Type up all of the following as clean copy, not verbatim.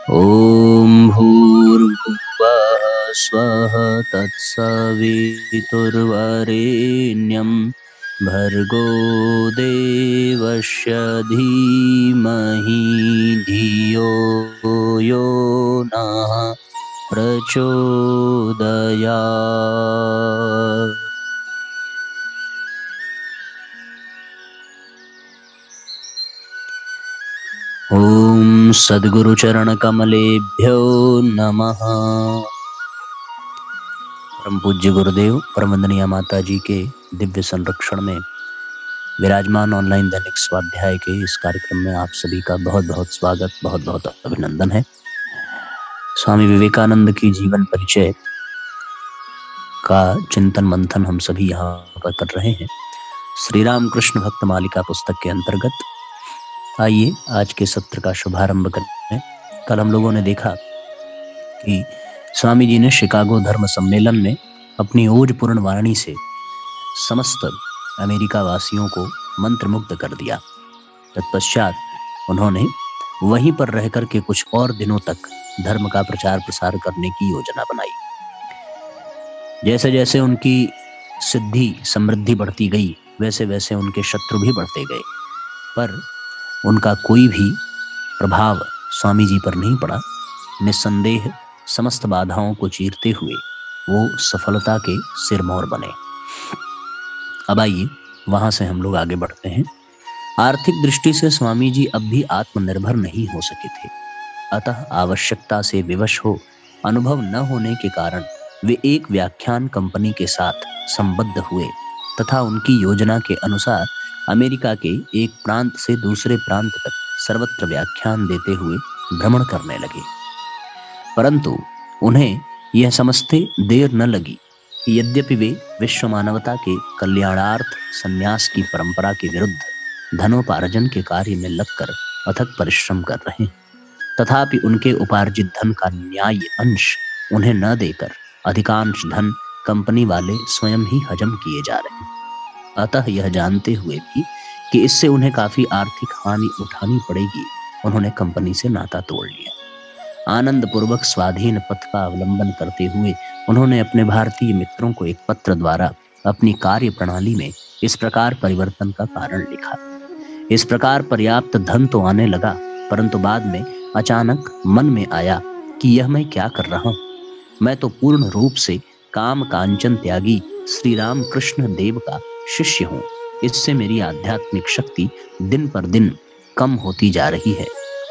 ॐ भूर्भुवः स्वः तत्सवितुर्वरेण्यं भर्गो देवस्य धीमहि धियो यो नः प्रचोदयात्। ॐ सद्गुरुचरणकमलेभ्यो नमः। परम पूज्य गुरुदेव परम वंदनीय माता जी के दिव्य संरक्षण में विराजमान ऑनलाइन दैनिक स्वाध्याय के इस कार्यक्रम में आप सभी का बहुत बहुत स्वागत, बहुत बहुत अभिनंदन है। स्वामी विवेकानंद की जीवन परिचय का चिंतन मंथन हम सभी यहाँ पर कर रहे हैं श्री राम कृष्ण भक्त मालिका पुस्तक के अंतर्गत। आइए आज के सत्र का शुभारंभ करते हैं। कल हम लोगों ने देखा कि स्वामी जी ने शिकागो धर्म सम्मेलन में अपनी ओजपूर्ण वाणी से समस्त अमेरिका वासियों को मंत्रमुग्ध कर दिया। तत्पश्चात उन्होंने वहीं पर रह कर के कुछ और दिनों तक धर्म का प्रचार प्रसार करने की योजना बनाई। जैसे जैसे उनकी सिद्धि समृद्धि बढ़ती गई वैसे वैसे उनके शत्रु भी बढ़ते गए, पर उनका कोई भी प्रभाव स्वामी जी पर नहीं पड़ा। निस्संदेह समस्त बाधाओं को चीरते हुए वो सफलता के सिरमौर बने। अब आइए वहां से हम लोग आगे बढ़ते हैं। आर्थिक दृष्टि से स्वामी जी अब भी आत्मनिर्भर नहीं हो सके थे, अतः आवश्यकता से विवश हो अनुभव न होने के कारण वे एक व्याख्यान कंपनी के साथ संबद्ध हुए तथा उनकी योजना के अनुसार अमेरिका के एक प्रांत से दूसरे प्रांत तक सर्वत्र व्याख्यान देते हुए भ्रमण करने लगे। परंतु उन्हें यह समझते देर न लगी कि यद्यपि वे विश्व मानवता के कल्याणार्थ संन्यास की परंपरा के विरुद्ध धनोपार्जन के कार्य में लगकर अथक परिश्रम कर रहे हैं, तथापि उनके उपार्जित धन का न्याय अंश उन्हें न देकर अधिकांश धन कंपनी वाले स्वयं ही हजम किए जा रहे हैं। अतः यह जानते हुए भी कि इससे उन्हें काफी आर्थिक हानि उठानी पड़ेगी, उन्होंने कंपनी से नाता तोड़ लिया। आनंद पूर्वक स्वाधीन पथ का अवलंबन करते हुए उन्होंने अपने भारतीय मित्रों को एक पत्र द्वारा अपनी कार्य प्रणाली में इस प्रकार परिवर्तन का कारण लिखा। इस प्रकार पर्याप्त धन तो आने लगा, परंतु बाद में अचानक मन में आया कि यह मैं क्या कर रहा हूँ। मैं तो पूर्ण रूप से काम कांचन त्यागी श्री राम कृष्ण देव का शिष्य हूँ। इससे मेरी आध्यात्मिक शक्ति दिन पर दिन कम होती जा रही है।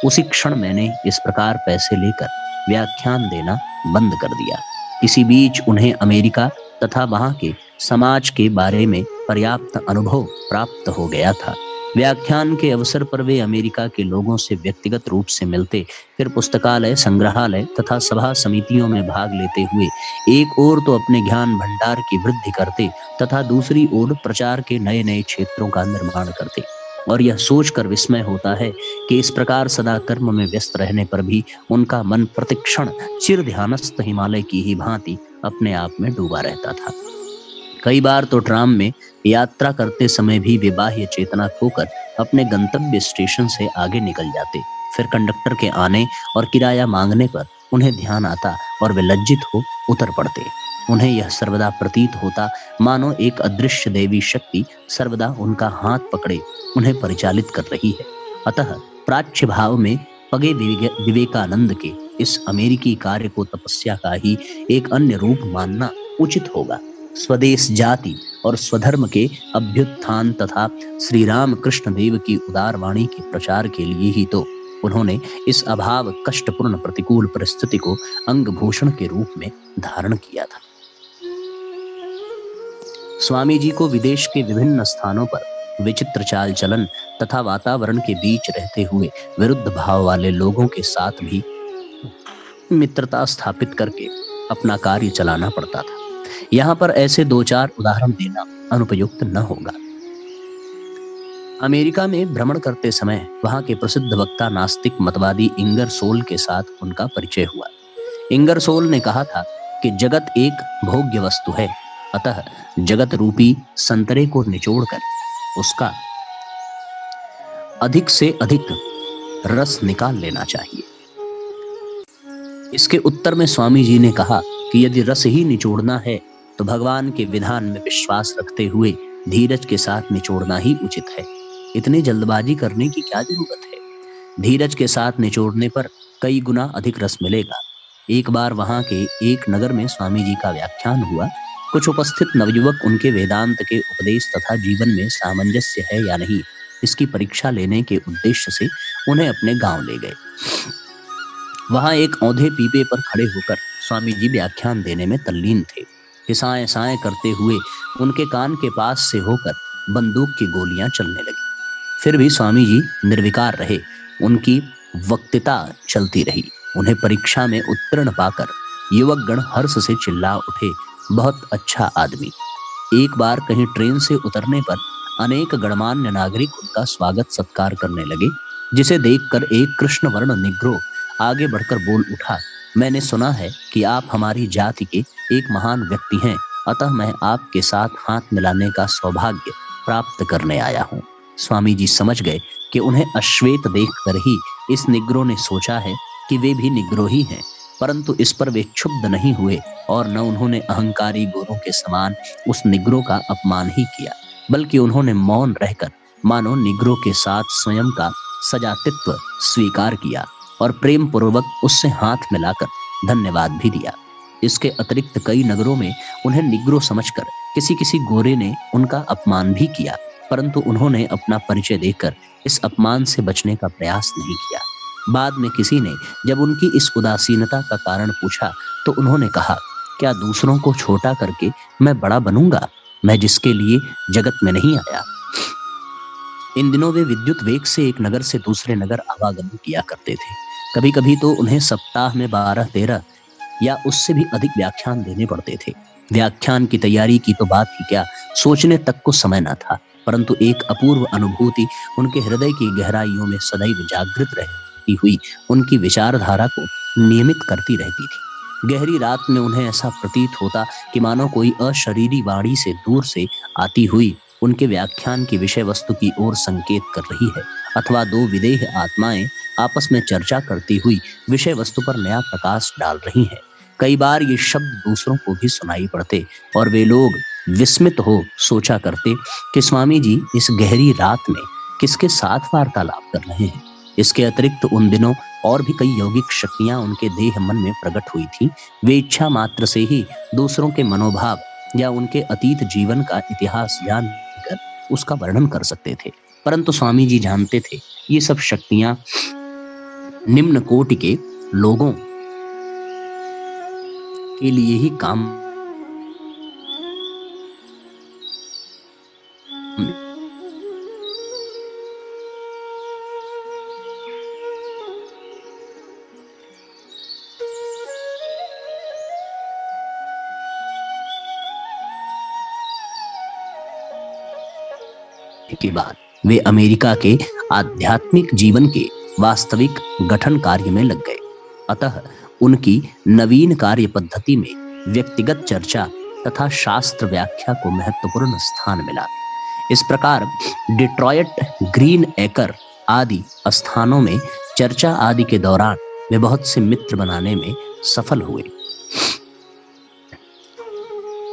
उसी क्षण मैंने इस प्रकार पैसे लेकर व्याख्यान देना बंद कर दिया। इसी बीच उन्हें अमेरिका तथा वहां के समाज के बारे में पर्याप्त अनुभव प्राप्त हो गया था। व्याख्यान के अवसर पर वे अमेरिका के लोगों से व्यक्तिगत रूप से मिलते, फिर पुस्तकालय, संग्रहालय तथा सभा समितियों में भाग लेते हुए एक ओर तो अपने ज्ञान भंडार की वृद्धि करते तथा दूसरी ओर प्रचार के नए नए क्षेत्रों का निर्माण करते। और यह सोचकर विस्मय होता है कि इस प्रकार सदा कर्म में व्यस्त रहने पर भी उनका मन प्रतिक्षण चिर ध्यानस्थ हिमालय की ही भांति अपने आप में डूबा रहता था। कई बार तो ट्राम में यात्रा करते समय भी वे बाह्य चेतना खोकर अपने गंतव्य स्टेशन से आगे निकल जाते। फिर कंडक्टर के आने और किराया मांगने पर उन्हें ध्यान आता और वे लज्जित हो उतर पड़ते। उन्हें यह सर्वदा प्रतीत होता मानो एक अदृश्य देवी शक्ति सर्वदा उनका हाथ पकड़े उन्हें परिचालित कर रही है। अतः प्राच्य भाव में पगे विवेकानंद के इस अमेरिकी कार्य को तपस्या का ही एक अन्य रूप मानना उचित होगा। स्वदेश जाति और स्वधर्म के अभ्युत्थान तथा श्री राम कृष्ण देव की उदार वाणी के प्रचार के लिए ही तो उन्होंने इस अभाव कष्टपूर्ण प्रतिकूल परिस्थिति को अंगभूषण के रूप में धारण किया था। स्वामी जी को विदेश के विभिन्न स्थानों पर विचित्र चाल चलन तथा वातावरण के बीच रहते हुए विरुद्ध भाव वाले लोगों के साथ भी मित्रता स्थापित करके अपना कार्य चलाना पड़ता था। यहाँ पर ऐसे दो चार उदाहरण देना अनुपयुक्त न होगा। अमेरिका में भ्रमण करते समय वहां के प्रसिद्ध वक्ता नास्तिक मतवादी इंगरसोल के साथ उनका परिचय हुआ। इंगरसोल ने कहा था कि जगत एक भोग्य वस्तु है, अतः जगत रूपी संतरे को निचोड़कर उसका अधिक से अधिक रस निकाल लेना चाहिए। इसके उत्तर में स्वामी जी ने कहा कि यदि रस ही निचोड़ना है तो भगवान के विधान में विश्वास रखते हुए धीरज के साथ निचोड़ना ही उचित है। इतनी जल्दबाजी करने की क्या जरूरत है? धीरज के साथ निचोड़ने पर कई गुना अधिक रस मिलेगा। एक बार वहां के एक नगर में स्वामी जी का व्याख्यान हुआ। कुछ उपस्थित नवयुवक उनके वेदांत के उपदेश तथा जीवन में सामंजस्य है या नहीं, इसकी परीक्षा लेने के उद्देश्य से उन्हें अपने गांव ले गए। वहां एक औंधे पीपे पर खड़े होकर स्वामी जी व्याख्यान देने में तल्लीन थे। हिसाएं साएं करते हुए उनके कान के पास से होकर बंदूक की गोलियां चलने लगी। फिर भी स्वामी जी निर्विकार रहे। उनकी वक्तृता चलती रही। उन्हें परीक्षा में उत्तीर्ण पाकर युवक गण हर्ष से चिल्ला उठे, बहुत अच्छा आदमी। एक बार कहीं ट्रेन से उतरने पर अनेक गणमान्य नागरिक उनका स्वागत सत्कार करने लगे, जिसे देखकर एक कृष्ण वर्ण निग्रो आगे बढ़कर बोल उठा, मैंने सुना है कि आप हमारी जाति के एक महान व्यक्ति हैं, अतः मैं आपके साथ हाथ मिलाने का सौभाग्य प्राप्त करने आया हूँ। स्वामी जी समझ गए कि उन्हें अश्वेत देखकर ही इस निग्रो ने सोचा है कि वे भी निग्रो ही हैं, परंतु इस पर वे क्षुब्ध नहीं हुए और न उन्होंने अहंकारी गोरों के समान उस निग्रो का अपमान ही किया, बल्कि उन्होंने मौन रहकर मानो निग्रो के साथ स्वयं का सजातित्व स्वीकार किया और प्रेम पूर्वक उससे हाथ मिलाकर धन्यवाद भी दिया। इसके अतिरिक्त कई नगरों में उन्हें निग्रो समझकर किसी किसी गोरे ने उनका अपमान भी किया, परंतु उन्होंने अपना परिचय देकर इस अपमान से बचने का प्रयास नहीं किया। बाद में किसी ने जब उनकी इस उदासीनता का कारण पूछा तो उन्होंने कहा, क्या दूसरों को छोटा करके मैं बड़ा बनूंगा? मैं जिसके लिए जगत में नहीं आया। इन दिनों वे विद्युत वेग से एक नगर से दूसरे नगर आवागमन किया करते थे। कभी कभी तो उन्हें सप्ताह में 12-13 या उससे भी अधिक व्याख्यान देने पड़ते थे। व्याख्यान की तैयारी की तो बात ही क्या, सोचने तक को समय न था, परंतु एक अपूर्व अनुभूति उनके हृदय की गहराइयों में सदैव जागृत रहती हुई उनकी विचारधारा को नियमित करती रहती थी। गहरी रात में उन्हें ऐसा प्रतीत होता कि मानो कोई अशरीरी वाणी से दूर से आती हुई उनके व्याख्यान की विषय वस्तु की ओर संकेत कर रही है, अथवा दो विदेह आत्माएं आपस में चर्चा करती हुई विषय वस्तु पर नया प्रकाश डाल रही हैं। कई बार ये शब्द दूसरों को भी सुनाई पड़ते और वे लोग विस्मित हो सोचा करते कि स्वामी जी इस गहरी रात में किसके साथ वार्तालाप कर रहे हैं। इसके अतिरिक्त उन दिनों और भी कई यौगिक शक्तियां उनके देह मन में प्रकट हुई थी। वे इच्छा मात्र से ही दूसरों के मनोभाव या उनके अतीत जीवन का इतिहास जानकर उसका वर्णन कर सकते थे, परंतु स्वामी जी जानते थे ये सब शक्तियां निम्न कोटि के लोगों के लिए ही काम के बाद वे अमेरिका के आध्यात्मिक जीवन के वास्तविक गठन कार्य में लग गए। अतः उनकी नवीन कार्य पद्धति में व्यक्तिगत चर्चा तथा शास्त्र व्याख्या को महत्वपूर्ण स्थान मिला। इस प्रकार डिट्रॉयट, ग्रीन एकर आदि स्थानों में चर्चा आदि के दौरान वे बहुत से मित्र बनाने में सफल हुए।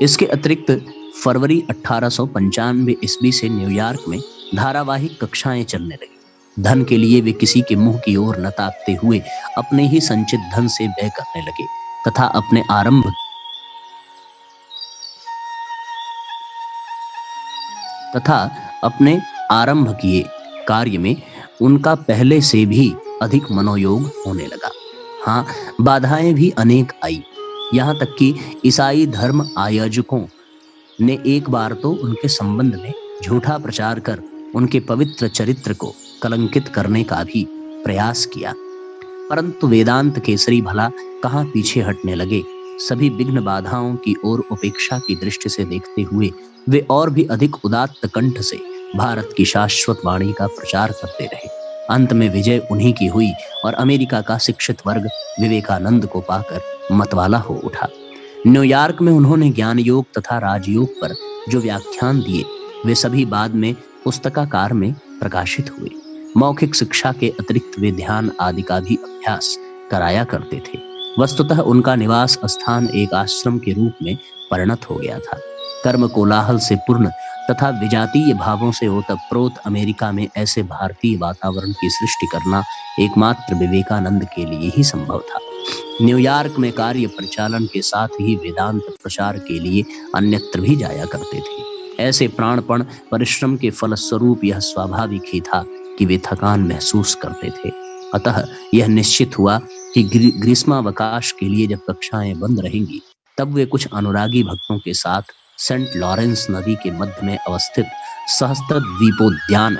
इसके अतिरिक्त फरवरी 1895 ईस्वी से न्यूयॉर्क में धारावाहिक कक्षाएं चलने लगी। धन के लिए वे किसी के मुंह की ओर न ताकते हुए अपने ही संचित धन से व्यय करने लगे तथा अपने आरंभ किए कार्य में उनका पहले से भी अधिक मनोयोग होने लगा। हाँ, बाधाएं भी अनेक आई। यहाँ तक कि ईसाई धर्म आयोजकों ने एक बार तो उनके संबंध में झूठा प्रचार कर उनके पवित्र चरित्र को कलंकित करने का भी प्रयास किया, परंतु वेदांत केसरी भला कहाँ पीछे हटने लगे। सभी विघ्न बाधाओं की ओर उपेक्षा की दृष्टि से देखते हुए वे और भी अधिक उदात्त कंठ से भारत की शाश्वत वाणी का प्रचार करते रहे। अंत में विजय उन्हीं की हुई और अमेरिका का शिक्षित वर्ग विवेकानंद को पाकर मतवाला हो उठा। न्यूयॉर्क में उन्होंने ज्ञान योग तथा राजयोग पर जो व्याख्यान दिए वे सभी बाद में पुस्तकाकार में प्रकाशित हुए। मौखिक शिक्षा के अतिरिक्त वे ध्यान आदि का भी अभ्यास कराया करते थे। वस्तुतः उनका निवास स्थान एक आश्रम के रूप में परिणत हो गया था। कर्म कोलाहल से पूर्ण तथा विजातीय भावों से ओतप्रोत अमेरिका में ऐसे भारतीय वातावरण की सृष्टि करना एकमात्र विवेकानंद के लिए ही संभव था। न्यूयॉर्क में कार्य परिचालन के साथ ही वेदांत प्रचार के लिए अन्यत्र भी जाया करते थे। ऐसे प्राणपण परिश्रम के फलस्वरूप यह स्वाभाविक ही था कि वे थकान महसूस करते थे। अतः यह निश्चित हुआ कि ग्रीष्मावकाश के लिए जब कक्षाएं बंद रहेंगी तब वे कुछ अनुरागी भक्तों के साथ सेंट लॉरेंस नदी के मध्य में अवस्थित सहस्त्र द्वीपोद्यान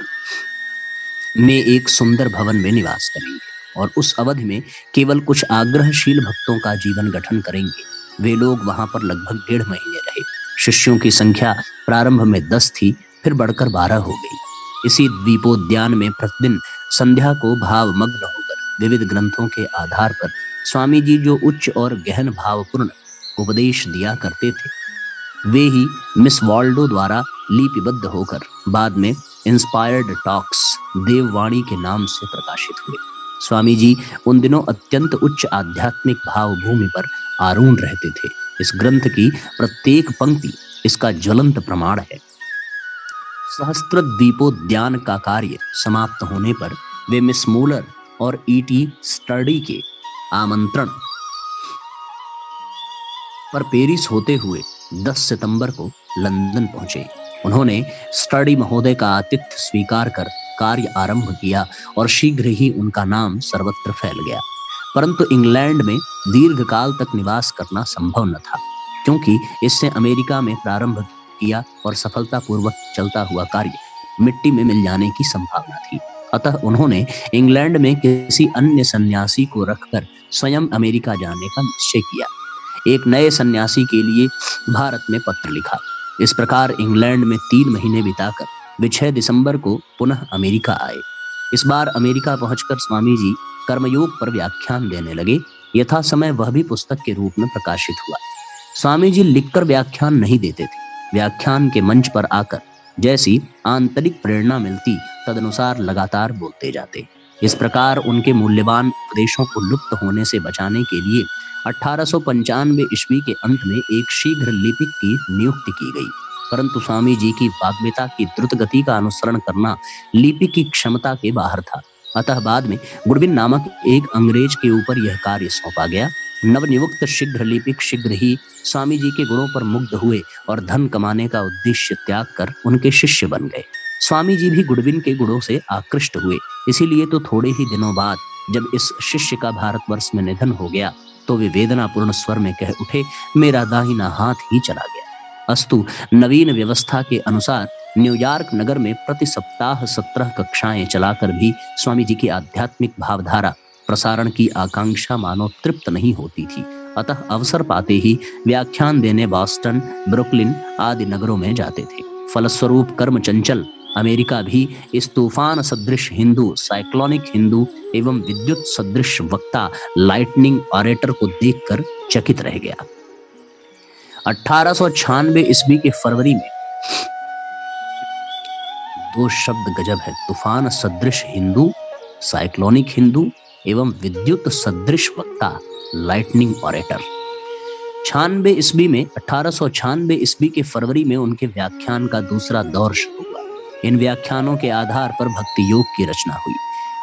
में एक सुंदर भवन में निवास करेंगे और उस अवधि में केवल कुछ आग्रहशील भक्तों का जीवन गठन करेंगे। वे लोग वहां पर लगभग 1.5 महीने रहे। शिष्यों की संख्या प्रारंभ में 10 थी, फिर बढ़कर 12 हो गई। इसी द्वीपोद्यान में प्रतिदिन संध्या को भावमग्न होकर विविध ग्रंथों के आधार पर स्वामी जी जो उच्च और गहन भावपूर्ण उपदेश दिया करते थे, वे ही मिस वाल्डो द्वारा लिपिबद्ध होकर बाद में इंस्पायर्ड टॉक्स देववाणी के नाम से प्रकाशित हुए। स्वामी जी उन दिनों अत्यंत उच्च आध्यात्मिक भाव भूमि पर आरूढ़ रहते थे। इस ग्रंथ की प्रत्येक पंक्ति इसका ज्वलंत प्रमाण है। सहस्त्र द्वीपोद्यान का कार्य समाप्त होने पर वे मिस मूलर और E.T. स्टडी के आमंत्रण पर पेरिस होते हुए 10 सितंबर को लंदन पहुंचे। उन्होंने स्टडी महोदय का आतिथ्य स्वीकार कर कार्य आरंभ किया और शीघ्र ही उनका नाम सर्वत्र फैल गया। परंतु इंग्लैंड में दीर्घकाल तक निवास करना संभव न था, क्योंकि इससे अमेरिका में प्रारंभ किया और सफलतापूर्वक चलता हुआ कार्य मिट्टी में मिल जाने की संभावना थी। अतः उन्होंने इंग्लैंड में किसी अन्य सन्यासी को रखकर स्वयं अमेरिका जाने का निश्चय किया। एक नए सन्यासी के लिए भारत में पत्र लिखा। इस प्रकार इंग्लैंड में 3 महीने बिताकर वे 6 दिसंबर को पुनः अमेरिका आए। इस बार अमेरिका पहुंचकर स्वामी जी कर्मयोग पर व्याख्यान देने लगे। यथा समय वह भी पुस्तक के रूप में प्रकाशित हुआ। स्वामी जी लिखकर व्याख्यान नहीं देते थे, व्याख्यान के मंच पर आकर जैसी आंतरिक प्रेरणा मिलती तदनुसार लगातार बोलते जाते। इस प्रकार उनके मूल्यवान उपदेशों को लुप्त होने से बचाने के लिए 1895 ईस्वी के अंत में एक शीघ्र लिपिक की नियुक्ति की गई। परंतु स्वामी जी की वाग्मिता की द्रुत गति का अनुसरण करना लिपिक की क्षमता के बाहर था। अतः बाद में गुडविन नामक एक अंग्रेज के ऊपर यह कार्य सौंपा गया। नवनियुक्त शीघ्र लिपिक शीघ्र ही स्वामी जी के गुणों पर मुग्ध हुए और धन कमाने का उद्देश्य त्याग कर उनके शिष्य बन गए। स्वामी जी भी गुडविन के गुणों से आकृष्ट हुए। इसीलिए तो थोड़े ही दिनों बाद जब इस शिष्य का भारतवर्ष में निधन हो गया तो वे वेदनापूर्ण स्वर में कह उठे, मेरा दाहिना हाथ ही चला गया। अस्तु नवीन व्यवस्था के अनुसार न्यूयॉर्क नगर में प्रति सप्ताह 17 कक्षाएं चलाकर भी स्वामी जी की आध्यात्मिक भावधारा प्रसारण की आकांक्षा मानो तृप्त नहीं होती थी। अतः अवसर पाते ही व्याख्यान देने बॉस्टन, ब्रुकलिन आदि नगरों में जाते थे। फलस्वरूप कर्म चंचल अमेरिका भी इस तूफान सदृश हिंदू, साइक्लोनिक हिंदू एवं विद्युत सदृश वक्ता लाइटनिंग ऑरेटर को देखकर चकित रह गया। 1896 ईस्वी के फरवरी में 2 शब्द गजब है, तूफान सदृश हिंदू, साइक्लोनिक हिंदू एवं विद्युत सदृश वक्ता लाइटनिंग ऑरेटर। 1896 ईस्वी के फरवरी में उनके व्याख्यान का दूसरा दौर शुरू हुआ। इन व्याख्यानों के आधार पर भक्ति योग की रचना हुई।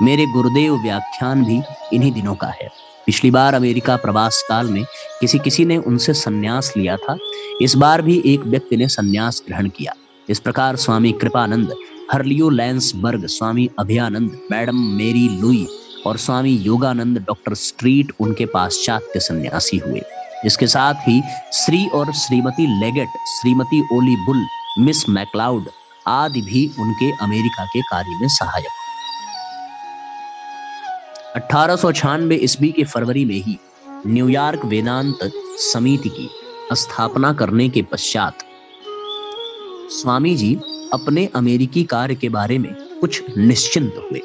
मेरे गुरुदेव व्याख्यान भी इन्हीं दिनों का है। पिछली बार अमेरिका प्रवास काल में किसी ने उनसे संन्यास लिया था। इस बार भी एक व्यक्ति ने संन्यास ग्रहण किया। इस प्रकार स्वामी कृपानंद, हर्लियो लैंसबर्ग, स्वामी अभयानंद, मैडम मेरी लुई और स्वामी योगानंद डॉक्टर स्ट्रीट उनके पाश्चात्य सन्यासी हुए। इसके साथ ही श्री और श्रीमती लेगेट, श्रीमती ओली बुल, मिस मैक्लाउड आदि भी उनके अमेरिका के कार्य में सहायक। 1896 ईस्वी के फरवरी में ही न्यूयॉर्क वेदांत समिति की स्थापना करने के पश्चात स्वामी जी अपने अमेरिकी कार्य के बारे में कुछ निश्चिंत हुए।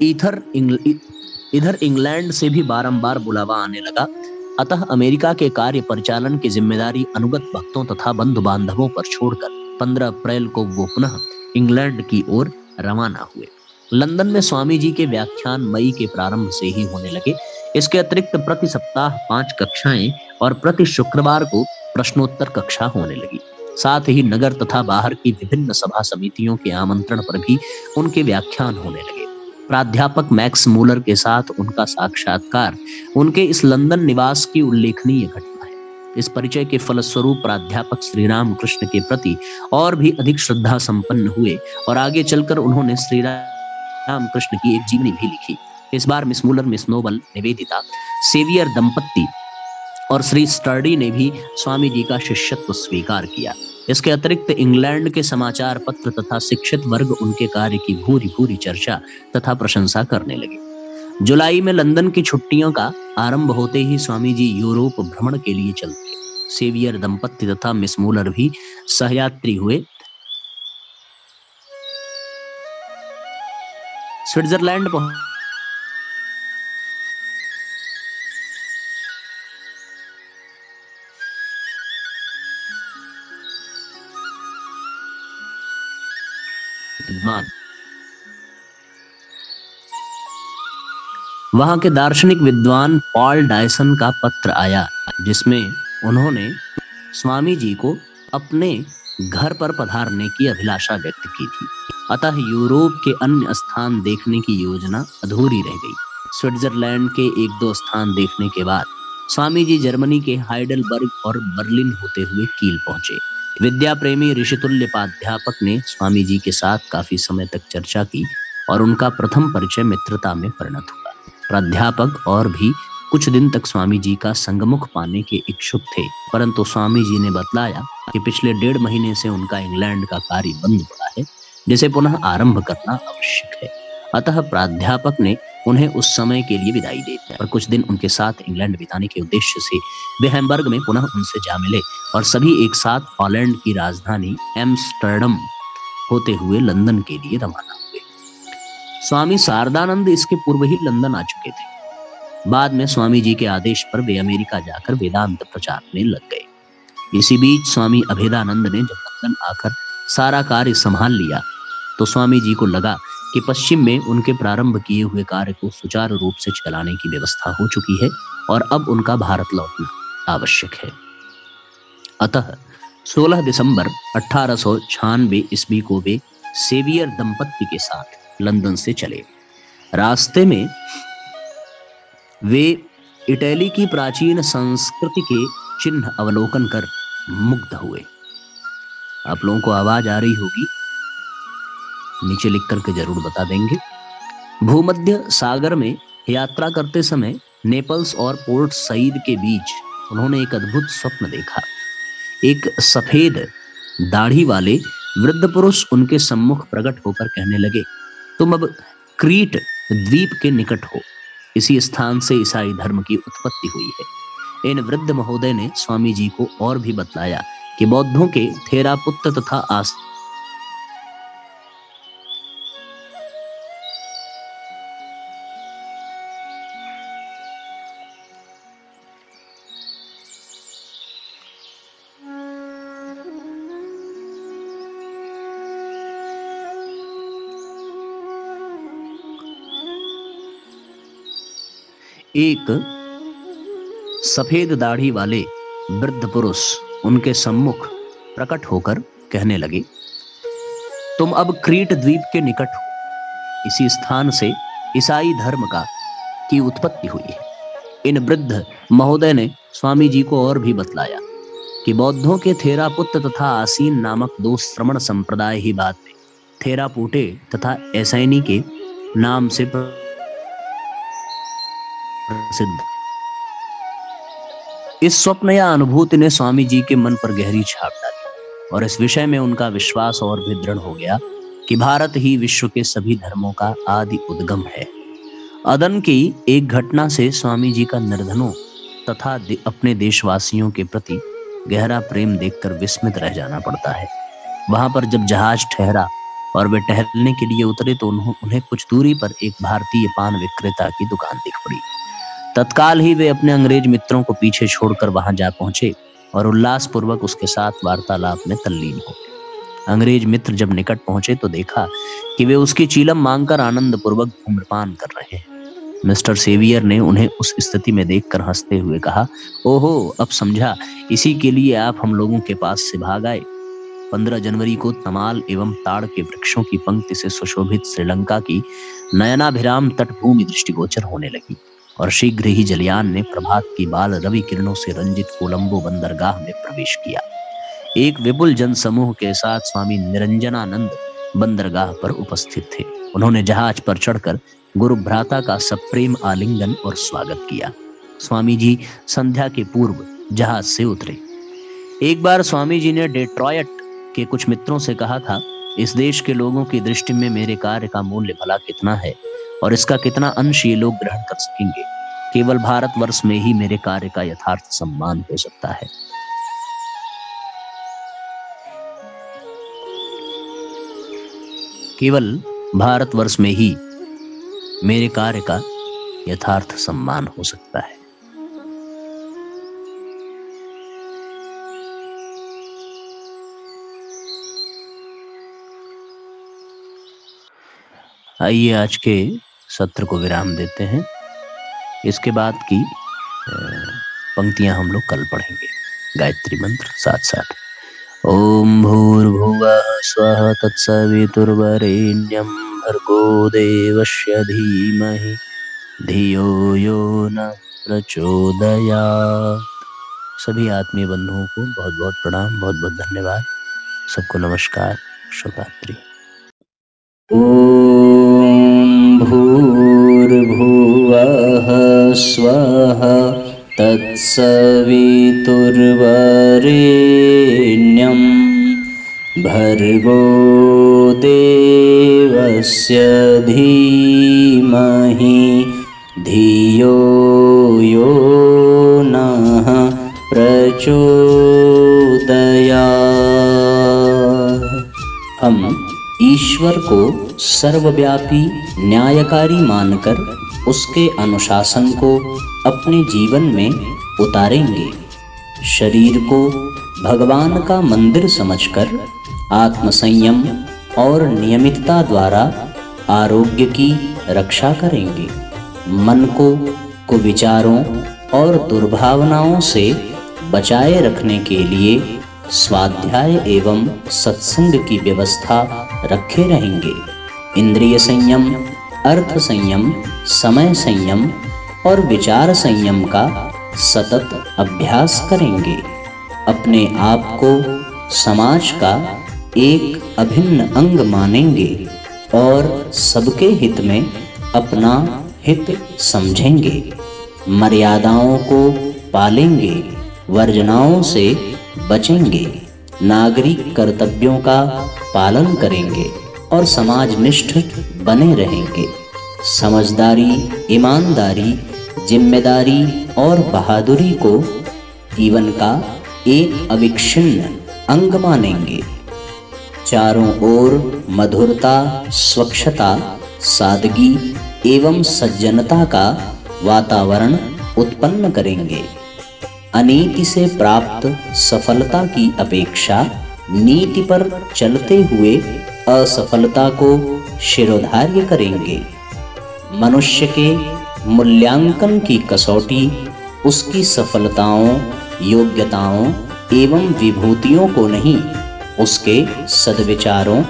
इधर इंग्लैंड से भी बारंबार बुलावा आने लगा। अतः अमेरिका के कार्य परिचालन की जिम्मेदारी अनुगत भक्तों तथा बंधु बांधवों पर छोड़कर 15 अप्रैल को वो पुनः इंग्लैंड की ओर रवाना हुए। लंदन में स्वामी जी के व्याख्यान मई के प्रारंभ से ही होने लगे। इसके अतिरिक्त प्रति सप्ताह 5 कक्षाएं और प्रति शुक्रवार को प्रश्नोत्तर कक्षा होने लगी। साथ ही नगर तथा बाहर की विभिन्न सभा समितियों के आमंत्रण पर भी उनके व्याख्यान होने लगे। प्राध्यापक मैक्स मूलर के साथ उनका साक्षात्कार उनके इस लंदन निवास की उल्लेखनीय घटना है। इस परिचय के फलस्वरूप प्राध्यापक श्री राम कृष्ण के प्रति और भी अधिक श्रद्धा संपन्न हुए और आगे चलकर उन्होंने श्री राम कृष्ण की एक जीवनी भी लिखी। इस बार Miss Muller, Miss Noble, Nivedita, Sevier दंपत्ति और श्री स्टर्डी ने भी स्वामी जी का शिष्यत्व स्वीकार किया। इसके अतिरिक्त इंग्लैंड के समाचार पत्र तथा शिक्षित वर्ग उनके कार्य की भूरी भूरी चर्चा तथा प्रशंसा करने लगे। जुलाई में लंदन की छुट्टियों का आरंभ होते ही स्वामी जी यूरोप भ्रमण के लिए चल दिए। सेवियर दंपत्ति तथा मिस मूलर भी सहयात्री हुए। स्विट्जरलैंड वहां के दार्शनिक विद्वान पॉल डायसन का पत्र आया, जिसमें उन्होंने स्वामी जी को अपने घर पर पधारने की अभिलाषा व्यक्त की थी। अतः यूरोप के अन्य स्थान देखने की योजना अधूरी रह गई। स्विट्जरलैंड के 1-2 स्थान देखने के बाद स्वामी जी जर्मनी के हाइडेलबर्ग और बर्लिन होते हुए कील पहुंचे। विद्या प्रेमी ऋषितुल्य प्राध्यापक ने स्वामी जी के साथ काफी समय तक चर्चा की और उनका प्रथम परिचय मित्रता में परिणत हुआ। प्राध्यापक और भी कुछ दिन तक स्वामी जी का संगमुख पाने के इच्छुक थे, परंतु स्वामी जी ने बतलाया कि पिछले 1.5 महीने से उनका इंग्लैंड का कार्य बंद पड़ा है, जिसे पुनः आरंभ करना आवश्यक है। अतः प्राध्यापक ने उन्हें उस समय के लिए विदाई दे दी और कुछ दिन उनके साथ इंग्लैंड बिताने के उद्देश्य से वे हैम्बर्ग में पुनः उनसे जा मिले और सभी एक साथ हॉलैंड की राजधानी एम्स्टर्डम होते हुए लंदन के लिए रवाना हुए। स्वामी शारदानंद इसके पूर्व ही लंदन आ चुके थे। बाद में स्वामी जी के आदेश पर वे अमेरिका जाकर वेदांत प्रचार में लग गए। इसी बीच स्वामी अभेदानंद ने जब लंदन आकर सारा कार्य संभाल लिया तो स्वामी जी को लगा कि पश्चिम में उनके प्रारंभ किए हुए कार्य को सुचारू रूप से चलाने की व्यवस्था हो चुकी है और अब उनका भारत लौटना आवश्यक है। अतः 16 दिसंबर 1896 ईस्वी को वे सेवियर दंपत्ति के साथ लंदन से चले। रास्ते में वे इटली की प्राचीन संस्कृति के चिन्ह अवलोकन कर मुग्ध हुए। आप लोगों को आवाज आ रही होगी, नीचे लिख करके जरूर बता देंगे। भूमध्य सागर में यात्रा करते समय नेपल्स और पोर्ट सईद के बीच उन्होंने एक अद्भुत स्वप्न देखा। एक सफेद दाढ़ी वाले वृद्ध पुरुष उनके सम्मुख प्रकट होकर कहने लगे, तुम अब क्रीट द्वीप के निकट हो। इसी स्थान से ईसाई धर्म की उत्पत्ति हुई है। इन वृद्ध महोदय ने स्वामी जी को और भी बतलाया कि बौद्धों के थेरापुत्त तथा एक सफेद दाढ़ी वाले वृद्ध पुरुष उनके सम्मुख प्रकट होकर कहने लगे, तुम अब क्रीट द्वीप के निकट हो। इसी स्थान से ईसाई धर्म की उत्पत्ति हुई है। इन वृद्ध महोदय ने स्वामी जी को और भी बतलाया कि बौद्धों के थेरापुत्त तथा आसीन नामक 2 श्रमण संप्रदाय ही बाद में थेरापुटे तथा ऐसैनी के नाम से प्रसिद्ध। इस स्वप्न या अनुभूति ने स्वामी जी के मन पर गहरी छाप डाली और इस विषय में उनका विश्वास और भी दृढ़ हो गया कि भारत ही विश्व के सभी धर्मों का आदि उद्गम है। अदन की एक घटना से स्वामी जी का निर्धनों तथा अपने देशवासियों के प्रति गहरा प्रेम देखकर विस्मित रह जाना पड़ता है। वहां पर जब जहाज ठहरा और वे टहलने के लिए उतरे तो उन्हें कुछ दूरी पर एक भारतीय पान विक्रेता की दुकान दिख पड़ी। तत्काल ही वे अपने अंग्रेज मित्रों को पीछे छोड़कर वहां जा पहुंचे और उल्लासपूर्वक उसके साथ वार्तालाप में तल्लीन हो गए। अंग्रेज मित्र जब निकट पहुंचे तो देखा कि वे उसकी चीलम मांगकर आनंद पूर्वक धूम्रपान कर रहे हैं। मिस्टर सेवियर ने उन्हें उस स्थिति में देखकर हंसते हुए कहा, ओहो, अब समझा, इसी के लिए आप हम लोगों के पास से भाग आए। 15 जनवरी को तमाल एवं ताड़ के वृक्षों की पंक्ति से सुशोभित श्रीलंका की नयनाभिराम तटभूमि दृष्टिगोचर होने लगी और शीघ्र ही जलयान ने प्रभात की बाल रवि किरणों से रंजित कोलंबो बंदरगाह में प्रवेश किया। एक विपुल जनसमूह के साथ स्वामी निरंजनानंद बंदरगाह पर उपस्थित थे। उन्होंने जहाज पर चढ़कर गुरु भ्राता का सप्रेम आलिंगन और स्वागत किया। स्वामी जी संध्या के पूर्व जहाज से उतरे। एक बार स्वामी जी ने डेट्रॉयट के कुछ मित्रों से कहा था, इस देश के लोगों की दृष्टि में मेरे कार्य का मूल्य भला कितना है और इसका कितना अंश ये लोग ग्रहण कर सकेंगे। केवल भारतवर्ष में ही मेरे कार्य का यथार्थ सम्मान हो सकता है। केवल भारतवर्ष में ही मेरे कार्य का यथार्थ सम्मान हो सकता है। आइए आज के सत्र को विराम देते हैं। इसके बाद की पंक्तियां हम लोग कल पढ़ेंगे। गायत्री मंत्र साथ साथ। ओम भूर्भुवः स्वः तत्सवितुर्वरेण्यं भर्गो देवस्य धीमहि धियो यो न प्रचोदयात्। सभी आत्मीय बंधुओं को बहुत बहुत प्रणाम, बहुत बहुत धन्यवाद। सबको नमस्कार, शुभरात्रि। ओम भूर्भुवः स्वः तत्सवितुर्वरेण्यं भर्गो देवस्य धीमहि धियो यो नः प्रचोदयात्। हम ईश्वर को सर्वव्यापी न्यायकारी मानकर उसके अनुशासन को अपने जीवन में उतारेंगे। शरीर को भगवान का मंदिर समझकर आत्मसंयम और नियमितता द्वारा आरोग्य की रक्षा करेंगे। मन को कुविचारों और दुर्भावनाओं से बचाए रखने के लिए स्वाध्याय एवं सत्संग की व्यवस्था रखे रहेंगे। इंद्रिय संयम, अर्थ संयम, समय संयम और विचार संयम का सतत अभ्यास करेंगे। अपने आप को समाज का एक अभिन्न अंग मानेंगे और सबके हित में अपना हित समझेंगे। मर्यादाओं को पालेंगे, वर्जनाओं से बचेंगे, नागरिक कर्तव्यों का पालन करेंगे और समाजनिष्ठ बने रहेंगे। समझदारी, ईमानदारी, जिम्मेदारी और बहादुरी को जीवन का एक अविच्छिन्न अंग मानेंगे। चारों ओर मधुरता, स्वच्छता, सादगी एवं सज्जनता का वातावरण उत्पन्न करेंगे। अनीति से प्राप्त सफलता की अपेक्षा नीति पर चलते हुए असफलता को शिरोधार्य करेंगे। मनुष्य के मूल्यांकन की कसौटी उसकी सफलताओं, योग्यताओं एवं विभूतियों को नहीं, उसके सद्विचारों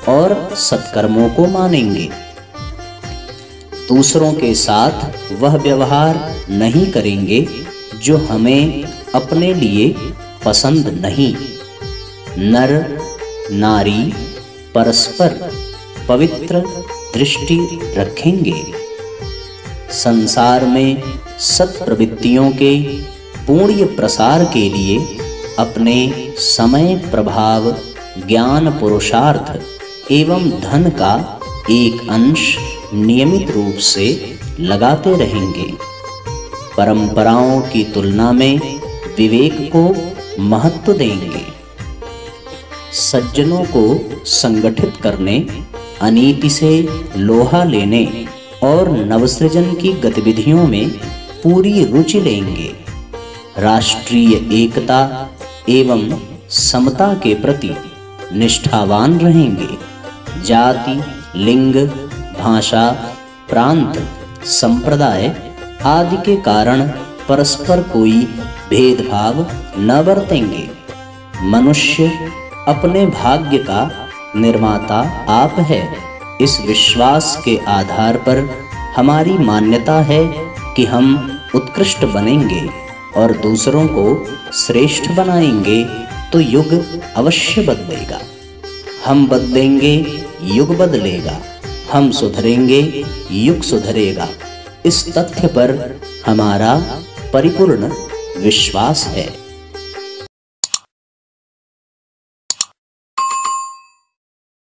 और सत्कर्मों को मानेंगे। दूसरों के साथ वह व्यवहार नहीं करेंगे जो हमें अपने लिए पसंद नहीं। नर नारी परस्पर पवित्र दृष्टि रखेंगे। संसार में सत्प्रवृत्तियों के पूर्ण प्रसार के लिए अपने समय, प्रभाव, ज्ञान, पुरुषार्थ एवं धन का एक अंश नियमित रूप से लगाते रहेंगे। परंपराओं की तुलना में विवेक को महत्व देंगे। सज्जनों को संगठित करने, अनीति से लोहा लेने और नवसृजन की गतिविधियों में पूरी रुचि लेंगे। राष्ट्रीय एकता एवं समता के प्रति निष्ठावान रहेंगे। जाति, लिंग, भाषा, प्रांत, संप्रदाय आदि के कारण परस्पर कोई भेदभाव न बरतेंगे। मनुष्य अपने भाग्य का निर्माता आप है। इस विश्वास के आधार पर हमारी मान्यता है कि हम उत्कृष्ट बनेंगे और दूसरों को श्रेष्ठ बनाएंगे तो युग अवश्य बदलेगा। हम बदलेंगे, युग बदलेगा। हम सुधरेंगे, युग सुधरेगा। इस तथ्य पर हमारा परिपूर्ण विश्वास है।